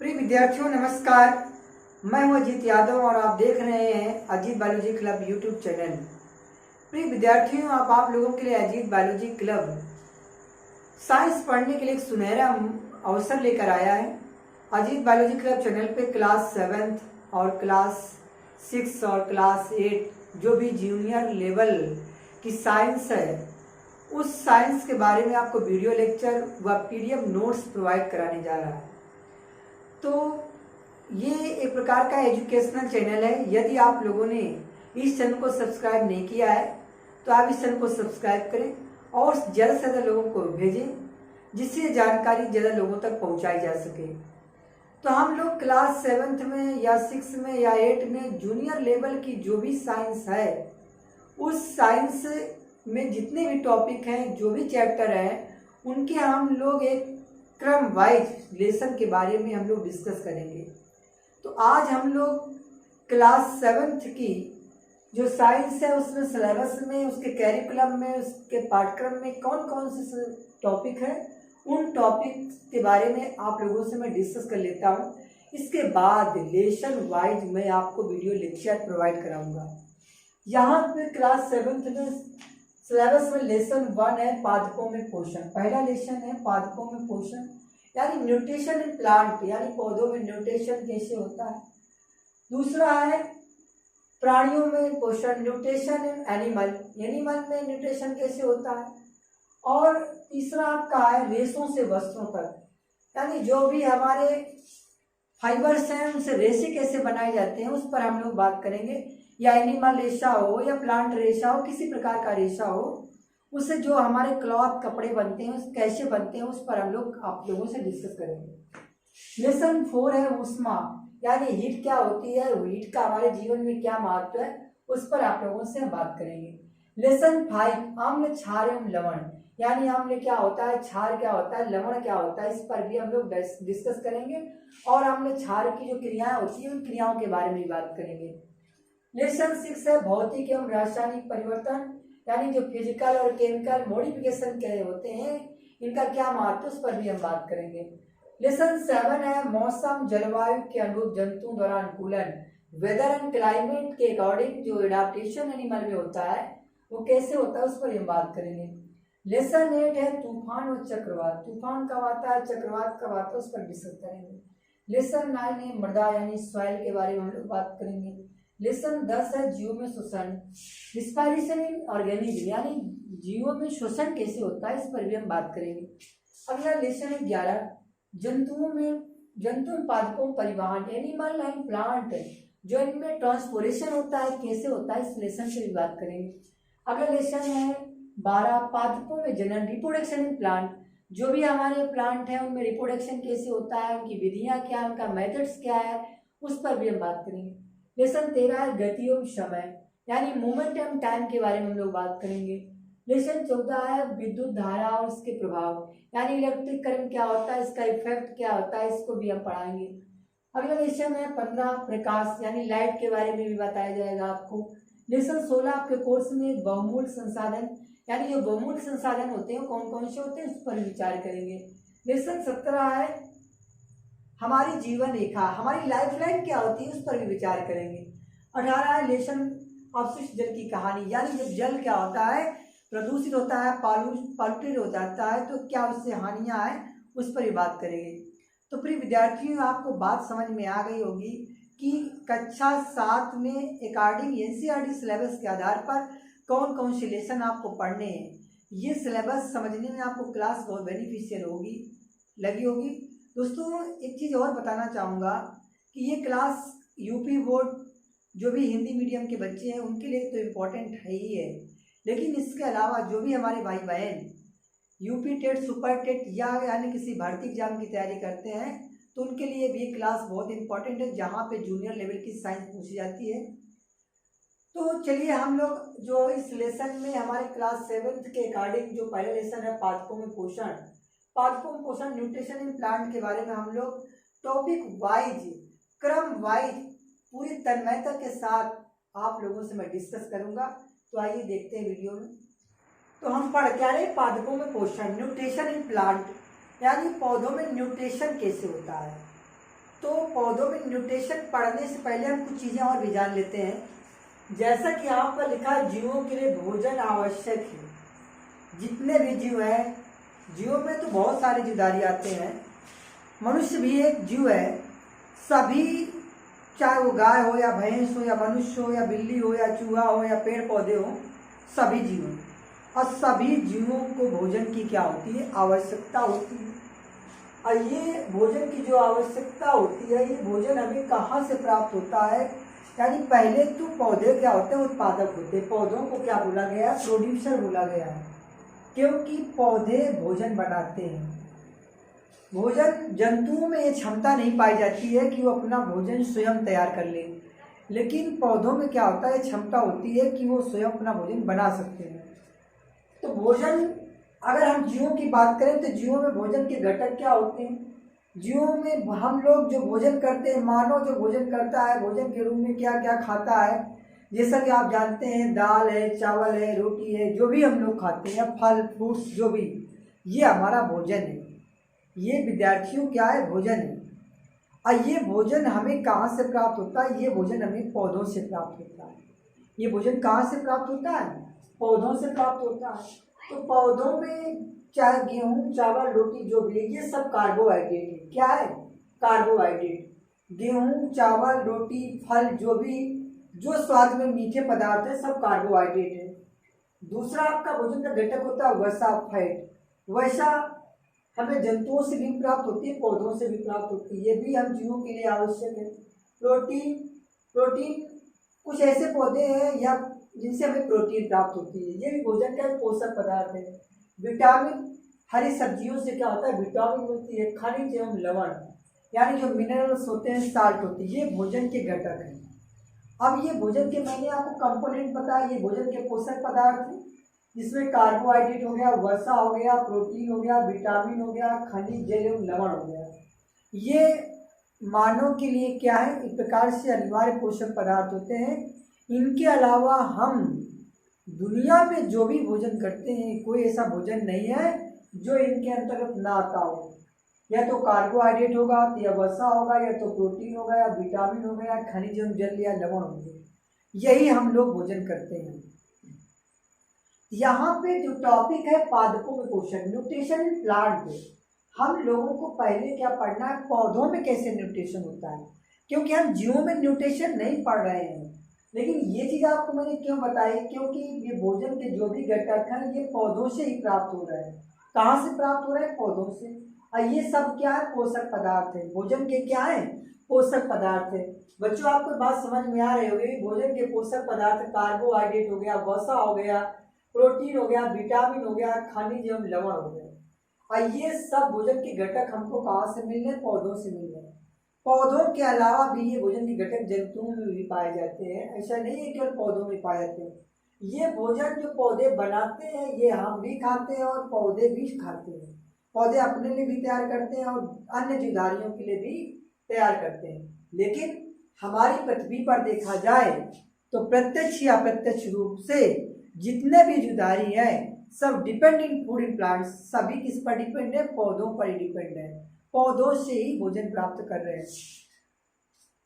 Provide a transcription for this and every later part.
प्रिय विद्यार्थियों नमस्कार। मैं हूं अजीत यादव और आप देख रहे हैं Ajit biology club YouTube channel. प्रिय विद्यार्थियों आप लोगों के लिए अजीत बायोलॉजी क्लब साइंस पढ़ने के लिए एक सुनहरा अवसर लेकर आया है। अजीत बायोलॉजी क्लब चैनल पे क्लास 7th और क्लास 6 और क्लास 8 जो भी जूनियर लेवल की साइंस है उस साइंस के बारे में आपको वीडियो लेक्चर व पीडीएफ नोट्स प्रोवाइड कराने जा रहा है। तो ये एक प्रकार का एजुकेशनल चैनल है। यदि आप लोगों ने इस चैनल को सब्सक्राइब नहीं किया है तो आप इस चैनल को सब्सक्राइब करें और ज़्यादा से ज़्यादा लोगों को भेजें जिससे जानकारी ज़्यादा लोगों तक पहुंचाई जा सके। तो हम लोग क्लास 7th में या 6 में या 8 में जूनियर लेवल की जो भी साइंस है उस साइंस में जितने भी टॉपिक हैं जो भी चैप्टर हैं उनके हम लोग एक क्रम वाइज लेसन के बारे में हम लोग डिस्कस करेंगे। तो आज हम लोग क्लास 7th की जो साइंस है उसमें सिलेबस में उसके कैरिकुलम में उसके पाठ्यक्रम में कौन कौन से टॉपिक है उन टॉपिक के बारे में आप लोगों से मैं डिस्कस कर लेता हूँ। इसके बाद लेसन वाइज मैं आपको वीडियो लेक्चर प्रोवाइड कराऊंगा। यहाँ पे क्लास 7th में सिलेबस में लेसन 1 है पादपों में पोषण। पहला लेसन है पादपों में पोषण यानी न्यूट्रिशन इन प्लांट यानी पौधों में न्यूट्रिशन कैसे होता है। दूसरा है प्राणियों में पोषण न्यूट्रिशन इन एनिमल में न्यूट्रिशन कैसे होता है। और तीसरा आपका है रेशों से वस्त्रों तक यानी जो भी हमारे फाइबर्स हैं उनसे रेशे कैसे बनाए जाते हैं उस पर हम लोग बात करेंगे। या एनिमल रेशा हो या प्लांट रेशा हो किसी प्रकार का रेशा हो उससे जो हमारे क्लॉथ कपड़े बनते हैं कैसे बनते हैं उस पर हम लोग आप लोगों से डिस्कस करेंगे। लेसन 4 है ऊष्मा यानी हीट क्या होती है, हीट का हमारे जीवन में क्या महत्व है उस पर आप लोगों से हम बात करेंगे। लेसन 5 अम्ल क्षार एवं लवण यानी अम्ल क्या होता है, क्षार क्या होता है, लवण क्या होता है, इस पर भी हम लोग डिस्कस करेंगे और अम्ल क्षार की जो क्रियाएं होती है उन क्रियाओं के बारे में बात करेंगे। लेसन 6 है भौतिक एवं रासायनिक परिवर्तन यानी जो फिजिकल और केमिकल मॉडिफिकेशन के होते हैं इनका क्या महत्व उस पर भी हम बात करेंगे। लेसन 7 है मौसम जलवायु के अनुरूप जंतुओं द्वारा अनुकूलन वेदर एंड क्लाइमेट के अकॉर्डिंग जो एडाप्टेशन एनिमल में होता है वो कैसे होता है उस पर हम बात करेंगे। लेसन 8 है तूफान और चक्रवात। तूफान कब आता है, चक्रवात कब आता है उस पर डिस्कस करेंगे। लेसन 9 है मृदा यानी सॉइल के बारे में हम लोग बात करेंगे। लेसन 10 है जीवों में शोषण रिस्पायरेशन इन ऑर्गेनिज्म यानी जीवों में शोषण कैसे होता है इस पर भी हम बात करेंगे। अगला लेसन है 11 जंतु पादपों परिवहन एनिमल एंड प्लांट जो इनमें ट्रांसपोर्टेशन होता है कैसे होता है इस लेसन से भी बात करेंगे। अगला लेसन है 12 पादपों में जनन रिप्रोडक्शन इन प्लांट जो भी हमारे प्लांट हैं उनमें रिप्रोडक्शन कैसे होता है, उनकी विधियां क्या है, उनका मेथड्स क्या है उस पर भी हम बात करेंगे। लेसन 13 है गति एवं समय यानी मूवमेंट एवं टाइम के बारे में हम लोग बात करेंगे। लेसन 14 है विद्युत धारा और इसके प्रभाव यानी इलेक्ट्रिक करंट क्या होता है, इसका इफेक्ट क्या होता है, इसको भी हम पढ़ाएंगे। अगला लेसन है 15 प्रकाश यानी लाइट के बारे में भी बताया जाएगा आपको। लेसन 16 आपके कोर्स में बहुमूल्य संसाधन यानी जो बहुमूल्य संसाधन होते हैं कौन कौन से होते हैं उस पर विचार करेंगे। लेसन 17 है हमारी जीवन रेखा हमारी लाइफ लाइन क्या होती है उस पर भी विचार करेंगे। 18 है लेसन अपशिष्ट जल की कहानी यानी जब जल क्या होता है प्रदूषित होता है पॉल्यूटेड हो जाता है तो क्या उससे हानियां हैं उस पर भी बात करेंगे। तो प्रिय विद्यार्थियों आपको बात समझ में आ गई होगी कि कक्षा 7 में अकॉर्डिंग एनसीईआरटी सिलेबस के आधार पर कौन कौन से लेसन आपको पढ़ने हैं। ये सिलेबस समझने में आपको क्लास बहुत बेनिफिशियल लगी होगी। दोस्तों एक चीज़ और बताना चाहूँगा कि ये क्लास यूपी बोर्ड जो भी हिंदी मीडियम के बच्चे हैं उनके लिए तो इम्पोर्टेंट है ही है, लेकिन इसके अलावा जो भी हमारे भाई बहन यूपी टेट सुपर टेट या यानी किसी भर्ती एग्जाम की तैयारी करते हैं तो उनके लिए भी क्लास बहुत इंपॉर्टेंट है जहाँ पे जूनियर लेवल की साइंस पूछी जाती है। तो चलिए हम लोग जो इस लेसन में हमारे क्लास 7th के अकॉर्डिंग जो पहला लेसन है पादपों में पोषण न्यूट्रिशन इन प्लांट के बारे में हम लोग टॉपिक वाइज क्रम वाइज पूरी तन्मयता के साथ आप लोगों से मैं डिस्कस करूंगा। तो आइए देखते हैं वीडियो में। तो हम पढ़ क्या रहे पादपों में पोषण न्यूट्रिशन इन प्लांट यानी पौधों में न्यूट्रिशन कैसे होता है। तो पौधों में न्यूट्रिशन पढ़ने से पहले हम कुछ चीज़ें और भी जान लेते हैं। जैसा कि यहाँ पर लिखा है, जीवों के लिए भोजन आवश्यक है। जितने भी जीव हैं, जीवों में तो बहुत सारे जीवधारी आते हैं, मनुष्य भी एक जीव है। सभी, चाहे वो गाय हो या भैंस हो या मनुष्य हो या बिल्ली हो या चूहा हो या पेड़ पौधे हो, सभी जीव हैं। और सभी जीवों को भोजन की क्या होती है? आवश्यकता होती है। और ये भोजन की जो आवश्यकता होती है, ये भोजन हमें कहाँ से प्राप्त होता है? यानी पहले तो पौधे क्या होते हैं? उत्पादक होते हैं। पौधों को क्या बोला गया है? प्रोड्यूसर बोला गया है, क्योंकि पौधे भोजन बनाते हैं। भोजन, जंतुओं में ये क्षमता नहीं पाई जाती है कि वो अपना भोजन स्वयं तैयार कर ले, लेकिन पौधों में क्या होता है? क्षमता होती है कि वो स्वयं अपना भोजन बना सकते हैं। तो भोजन, अगर हम जीवों की बात करें तो जीवों में भोजन के घटक क्या होते हैं? जीवों में हम लोग जो भोजन करते हैं, मानव जो भोजन करता है, भोजन के रूप में क्या क्या खाता है? जैसा कि आप जानते हैं, दाल है, चावल है, रोटी है, जो भी हम लोग खाते हैं, फल फ्रूट्स जो भी, ये हमारा भोजन है। ये विद्यार्थियों क्या है? भोजन है। और ये भोजन हमें कहाँ से प्राप्त होता है? ये भोजन हमें पौधों से प्राप्त होता है। ये भोजन कहाँ से प्राप्त होता है? पौधों से प्राप्त होता है। तो पौधों में चाहे गेहूँ, चावल, रोटी जो भी है, ये सब कार्बोहाइड्रेट है। क्या है? कार्बोहाइड्रेट। गेहूँ, चावल, रोटी, फल जो भी, जो स्वाद में मीठे पदार्थ है, सब कार्बोहाइड्रेट है। दूसरा आपका भोजन का घटक होता है वसा, फैट। वसा हमें जंतुओं से भी प्राप्त होती है, पौधों से भी प्राप्त होती है, ये भी हम जीवों के लिए आवश्यक है। प्रोटीन, प्रोटीन कुछ ऐसे पौधे हैं या जिनसे हमें प्रोटीन प्राप्त होती है, ये भी भोजन का एक पोषक पदार्थ है। विटामिन, हरी सब्जियों से क्या होता है? विटामिन मिलती है। खनिज एवं लवण, यानी जो मिनरल्स होते हैं, साल्ट होती है, ये भोजन के घटक हैं। अब ये भोजन के, मैंने आपको कंपोनेंट बताया, ये भोजन के पोषक पदार्थ हैं, जिसमें कार्बोहाइड्रेट हो गया, वसा हो गया, प्रोटीन हो गया, विटामिन हो गया, खनिज, जल एवं लवण हो गया। ये मानव के लिए क्या है? एक प्रकार से अनिवार्य पोषक पदार्थ होते हैं। इनके अलावा हम दुनिया में जो भी भोजन करते हैं, कोई ऐसा भोजन नहीं है जो इनके अंतर्गत ना आता हो। या तो कार्बोहाइड्रेट होगा, या वसा होगा, या तो प्रोटीन होगा, या विटामिन हो गया, खनिज एवं जल या लवण होंगे, यही हम लोग भोजन करते हैं। यहाँ पे जो टॉपिक है पादपों में पोषण, न्यूट्रिशन इन प्लांट पे, हम लोगों को पहले क्या पढ़ना है? पौधों में कैसे न्यूट्रिशन होता है, क्योंकि हम जीवों में न्यूट्रिशन नहीं पढ़ रहे हैं। लेकिन ये चीज़ आपको मैंने क्यों बताई? क्योंकि ये भोजन के जो भी घटक हैं, ये पौधों से ही प्राप्त हो रहे हैं। कहाँ से प्राप्त हो रहे हैं? पौधों से। और ये सब क्या है? पोषक पदार्थ है। भोजन के क्या है? पोषक पदार्थ है। बच्चों, आपको बात समझ में आ रही होगी। भोजन के पोषक पदार्थ कार्बोहाइड्रेट हो गया, वसा हो गया, प्रोटीन हो गया, विटामिन हो गया, खनिज एवं लवण हो गया। और ये सब भोजन के घटक हमको कहाँ से मिल रहे? पौधों से मिल रहे हैं। पौधों के अलावा भी ये भोजन के घटक जंतुओं में भी पाए जाते हैं। ऐसा नहीं है केवल पौधों में पाए जाते हैं। ये भोजन जो पौधे बनाते हैं, ये हम भी खाते हैं और पौधे भी खाते हैं। पौधे अपने लिए भी तैयार करते हैं और अन्य जीवधारियों के लिए भी तैयार करते हैं। लेकिन हमारी पृथ्वी पर देखा जाए तो प्रत्यक्ष या अप्रत्यक्ष रूप से जितने भी जीवधारी हैं, सब depend in food in plants. सभी किस पर डिपेंड है? पौधों पर ही डिपेंड है। पौधों से ही भोजन प्राप्त कर रहे हैं।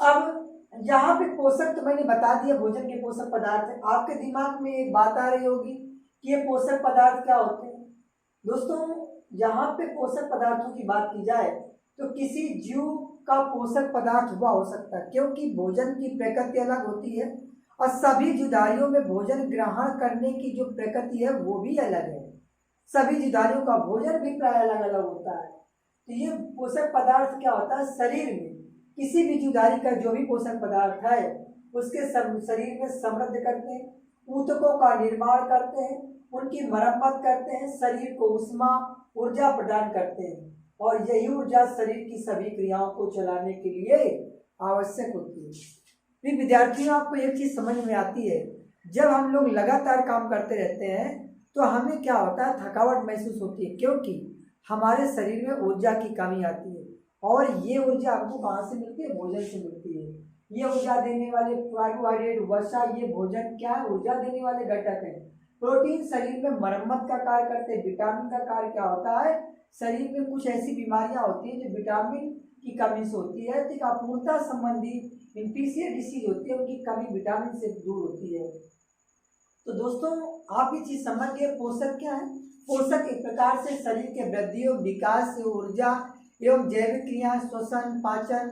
अब यहाँ पे पोषक तो मैंने बता दिया, भोजन के पोषक पदार्थ। आपके दिमाग में एक बात आ रही होगी कि ये पोषक पदार्थ क्या होते हैं। दोस्तों, यहाँ पे पोषक पदार्थों की बात की जाए तो किसी जीव का पोषक पदार्थ हुआ हो सकता है, क्योंकि भोजन की प्रकृति अलग होती है और सभी जीवधारियों में भोजन ग्रहण करने की जो प्रकृति है वो भी अलग है। सभी जीवधारियों का भोजन भी प्राय अलग अलग होता है। तो ये पोषक पदार्थ क्या होता है? शरीर में किसी भी जीवधारी का जो भी पोषक पदार्थ है, उसके शरीर में समृद्ध करते हैं, ऊतकों का निर्माण करते हैं, उनकी मरम्मत करते हैं, शरीर को ऊष्मा, ऊर्जा प्रदान करते हैं। और यही ऊर्जा शरीर की सभी क्रियाओं को चलाने के लिए आवश्यक होती है। फिर विद्यार्थियों, आपको एक चीज समझ में आती है, जब हम लोग लगातार काम करते रहते हैं तो हमें क्या होता है? थकावट महसूस होती है, क्योंकि हमारे शरीर में ऊर्जा की कमी आती है। और ये ऊर्जा हमको कहाँ से मिलती है? भोजन से मिलती है। ये ऊर्जा देने वाले कार्बोहाइड्रेट, वसा, ये भोजन क्या है? ऊर्जा देने वाले घटक हैं। प्रोटीन शरीर में मरम्मत का कार्य करते हैं। विटामिन का कार्य क्या होता है? शरीर में कुछ ऐसी बीमारियां होती हैं जो विटामिन की कमी से होती है। तो अपूर्णता संबंधी इन्फिशियंट डिसीज होती है, उनकी कमी विटामिन से दूर होती है। तो दोस्तों आप ये चीज समझ गए पोषक क्या है। पोषक एक प्रकार से शरीर के वृद्धि और विकास से ऊर्जा एवं जैविक क्रिया, श्वसन, पाचन,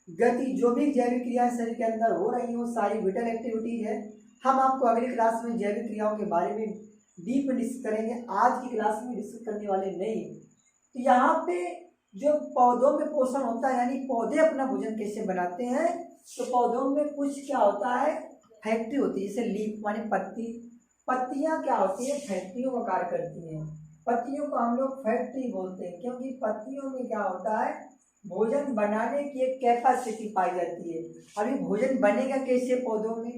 गति, जो भी जैविक क्रिया शरीर के अंदर हो रही हो सारी विटल एक्टिविटीज है। हम आपको अगली क्लास में जैविक क्रियाओं के बारे में डीप डिस्कस करेंगे, आज की क्लास में डिस्कस करने वाले नहीं। तो यहाँ पे जो पौधों में पोषण होता है यानी पौधे अपना भोजन कैसे बनाते हैं, तो पौधों में कुछ क्या होता है, फैक्ट्री होती है। जैसे लीफ माने पत्ती, पत्तियां क्या होती है, फैक्ट्रियों का कार्य करती हैं। पत्तियों को हम लोग फैक्ट्री बोलते हैं क्योंकि पत्तियों में क्या होता है, भोजन बनाने की एक कैपेसिटी पाई जाती है। अभी भोजन बनेगा कैसे पौधों में,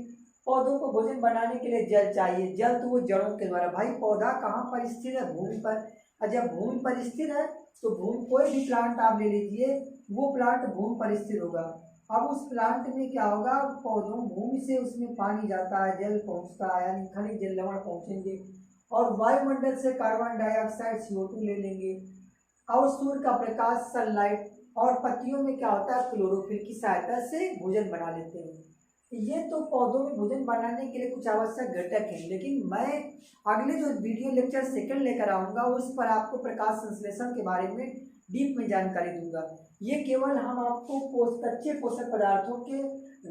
पौधों को भोजन बनाने के लिए जल चाहिए। जल तो वो जड़ों के द्वारा, भाई पौधा कहाँ पर स्थिर है, भूमि पर। और जब भूमि पर स्थिर है तो भूमि, कोई भी प्लांट आप ले लीजिए, वो प्लांट भूमि पर स्थिर होगा। अब उस प्लांट में क्या होगा, पौधों भूमि से उसमें पानी जाता है, जल पहुंचता है, यानी खनिज जल लवण पहुंचेंगे, और वायुमंडल से कार्बन डाइऑक्साइड CO2 ले लेंगे, और सूर्य का प्रकाश सनलाइट, और पत्तियों में क्या होता है, क्लोरोफिल की सहायता से भोजन बना लेते हैं। ये तो पौधों में भोजन बनाने के लिए कुछ आवश्यक घटक हैं, लेकिन मैं अगले जो वीडियो लेक्चर सेकंड लेकर आऊँगा उस पर आपको प्रकाश संश्लेषण के बारे में डीप में जानकारी दूंगा। ये केवल हम आपको कच्चे पोषक पदार्थों के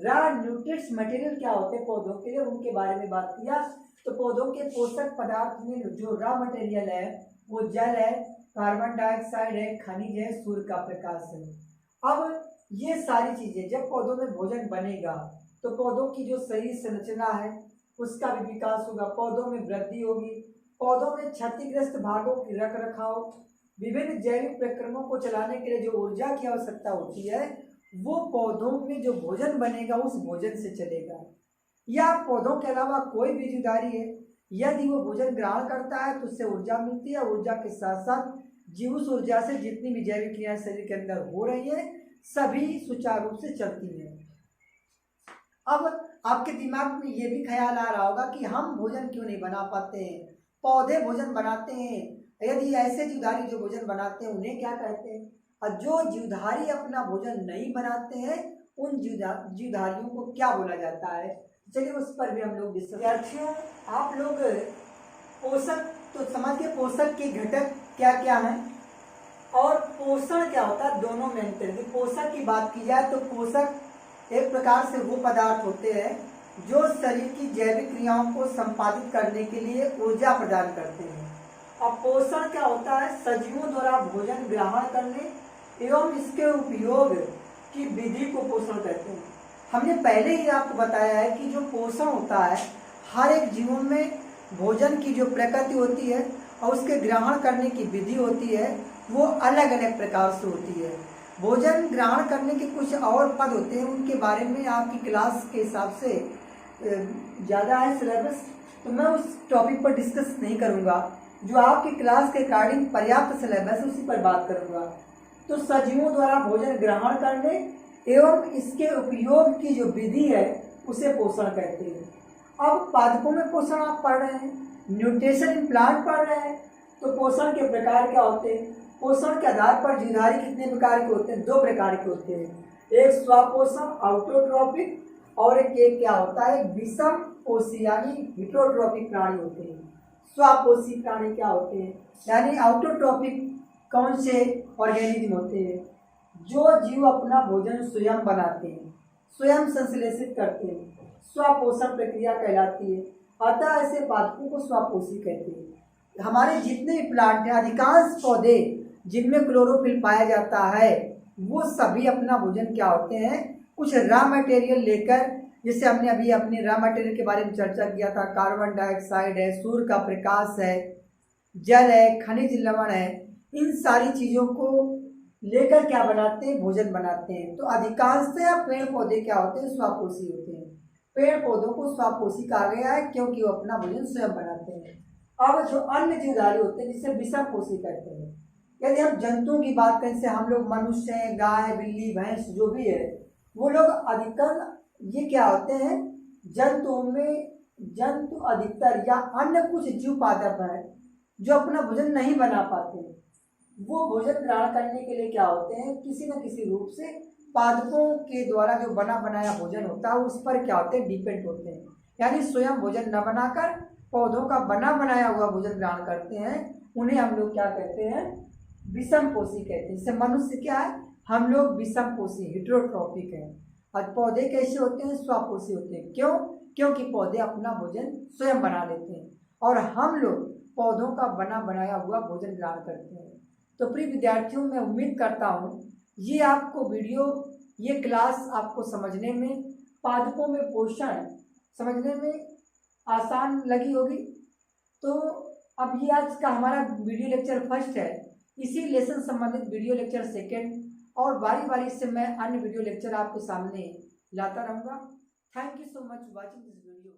रॉ न्यूट्रिएंट्स मटेरियल क्या होते हैं पौधों के लिए, उनके बारे में बात किया। तो पौधों के पोषक पदार्थ में जो रॉ मटेरियल है वो जल है, कार्बन डाइऑक्साइड है, खनिज है, सूर्य का प्रकाश है। अब ये सारी चीजें जब पौधों में भोजन बनेगा तो पौधों की जो शरीर संरचना है उसका भी विकास होगा, पौधों में वृद्धि होगी, पौधों में क्षतिग्रस्त भागों की रख रखाव, विभिन्न जैविक प्रक्रमों को चलाने के लिए जो ऊर्जा की आवश्यकता होती है वो पौधों में जो भोजन बनेगा उस भोजन से चलेगा। या पौधों के अलावा कोई भी जीवधारी है, यदि वो भोजन ग्रहण करता है तो उससे ऊर्जा मिलती है। ऊर्जा के साथ साथ जीव उस ऊर्जा से जितनी भी जैविक क्रियाएं शरीर के अंदर हो रही है सभी सुचारू रूप से चलती है। अब आपके दिमाग में ये भी ख्याल आ रहा होगा कि हम भोजन क्यों नहीं बना पाते हैं, पौधे भोजन बनाते हैं, यदि ऐसे जीवधारी जो भोजन बनाते हैं उन्हें क्या कहते हैं, और जो जीवधारी अपना भोजन नहीं बनाते हैं उन जीवधारियों को क्या बोला जाता है। चलिए उस पर भी हम लोग विद्यार्थियों आप लोग पोषक तो समझ के पोषक के घटक क्या क्या हैं और पोषण क्या होता है, दोनों में अंतर है। पोषक की बात की जाए तो पोषक एक प्रकार से वो पदार्थ होते हैं जो शरीर की जैविक क्रियाओं को संपादित करने के लिए ऊर्जा प्रदान करते हैं। और पोषण क्या होता है, सजीवों द्वारा भोजन ग्रहण करने एवं इसके उपयोग की विधि को पोषण कहते हैं। हमने पहले ही आपको बताया है कि जो पोषण होता है हर एक जीवन में भोजन की जो प्रकृति होती है और उसके ग्रहण करने की विधि होती है वो अलग अलग प्रकार से होती है। भोजन ग्रहण करने के कुछ और पद होते हैं, उनके बारे में आपकी क्लास के हिसाब से ज़्यादा है सिलेबस, तो मैं उस टॉपिक पर डिस्कस नहीं करूँगा। जो आपकी क्लास के अकॉर्डिंग पर्याप्त सिलेबस है उसी पर बात करूँगा। तो सजीवों द्वारा भोजन ग्रहण करने एवं इसके उपयोग की जो विधि है उसे पोषण कहते हैं। अब पादपों में पोषण आप पढ़ रहे हैं, न्यूट्रिशन इन प्लांट पढ़ रहे हैं, तो पोषण के प्रकार क्या होते हैं। पोषण के आधार पर जीवधारी कितने प्रकार के होते हैं, दो प्रकार के होते हैं, एक स्वपोषण ऑटोट्रॉपिक और एक क्या होता है विषम पोषी यानी हिटरोट्रॉपिक प्राणी होते हैं। स्वपोषी प्राणी क्या होते हैं, यानी ऑटोट्रॉपिक कौन से ऑर्गेनिज्म होते हैं, जो जीव अपना भोजन स्वयं बनाते हैं, स्वयं संश्लेषित करते हैं, स्वपोषण प्रक्रिया कहलाती है। अतः ऐसे पादपों को स्वपोषी कहते हैं। हमारे जितने प्लांट हैं अधिकांश पौधे जिनमें क्लोरोफिल पाया जाता है वो सभी अपना भोजन क्या होते हैं, कुछ रॉ मटेरियल लेकर, जैसे हमने अभी अपने रॉ मटेरियल के बारे में चर्चा किया था, कार्बन डाइऑक्साइड है, सूर्य का प्रकाश है, जल है, खनिज लवण है, इन सारी चीज़ों को लेकर क्या बनाते हैं, भोजन बनाते हैं। तो अधिकांशतः पेड़ पौधे क्या होते हैं, स्वपोषी होते हैं। पेड़ पौधों को स्वपोषी कहा गया है क्योंकि वो अपना भोजन स्वयं बनाते हैं। अब जो अन्य जीवधारी होते हैं जिसे विषम पोषी कहते हैं, यदि हम जंतुओं की बात करें, जैसे हम लोग मनुष्य हैं, गाय बिल्ली भैंस जो भी है, वो लोग अधिकतर ये क्या होते हैं, जंतुओं में जंतु अधिकतर या अन्य कुछ जीव पादप है जो अपना भोजन नहीं बना पाते, वो भोजन ग्रहण करने के लिए क्या होते हैं, किसी न किसी रूप से पादपों के द्वारा जो बना बनाया भोजन होता है उस पर क्या होते हैं, डिपेंड होते हैं। यानी स्वयं भोजन न बनाकर पौधों का बना बनाया हुआ भोजन ग्रहण करते हैं, उन्हें हम लोग क्या कहते हैं, विषमपोषी कहते हैं। जैसे मनुष्य क्या है, हम लोग विषमपोषी हेटेरोट्रॉपिक हैं, और पौधे कैसे होते हैं, स्वपोषी होते हैं। क्यों? क्योंकि पौधे अपना भोजन स्वयं बना लेते हैं और हम लोग पौधों का बना बनाया हुआ भोजन ग्रहण करते हैं। तो प्रिय विद्यार्थियों, मैं उम्मीद करता हूँ ये आपको वीडियो, ये क्लास आपको समझने में, पादपों में पोषण समझने में आसान लगी होगी। तो अब ये आज का हमारा वीडियो लेक्चर फर्स्ट है। इसी लेसन संबंधित वीडियो लेक्चर सेकेंड और बारी बारी से मैं अन्य वीडियो लेक्चर आपके सामने लाता रहूँगा। Thank you so much watching this video.